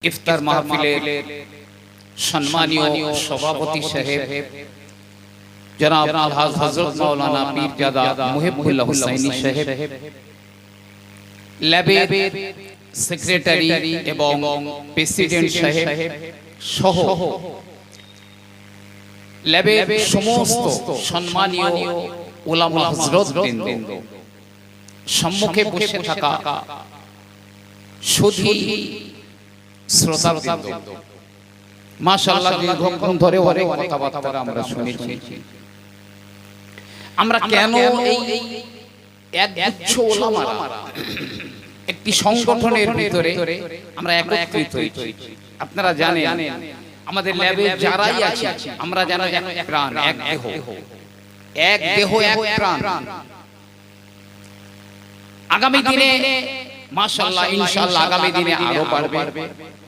ইফতার মাহফিলের সম্মানীয় সভাপতি সাহেব জনাব আলহাজ হযরত মাওলানা পীরজাদা মুহিবুল্লাহ হুসাইনী সাহেব, ল্যাবের সেক্রেটারি এবং প্রেসিডেন্ট সাহেব সহ ল্যাবের সমস্ত সম্মানীয় উলামা হযরতবৃন্দ, সম্মুখে বসে থাকা সুধী শ্রোতাবৃন্দ, মাশাআল্লাহ দীর্ঘক্ষণ ধরে অনেক কথাবার্তা আমরা শুনেছি। আমরা কেন এই একগুচ্ছ উলামারা একটি সংগঠনের ভিতরে আমরা একত্রিত হয়েছি আপনারা জানেন। আমাদের ল্যাবে যারাই আছে আমরা যেন এক প্রাণ, এক দেহ, এক দেহ এক প্রাণ। আগামী দিনে মাশাআল্লাহ ইনশাআল্লাহ আগামী দিনে আরো বাড়বে।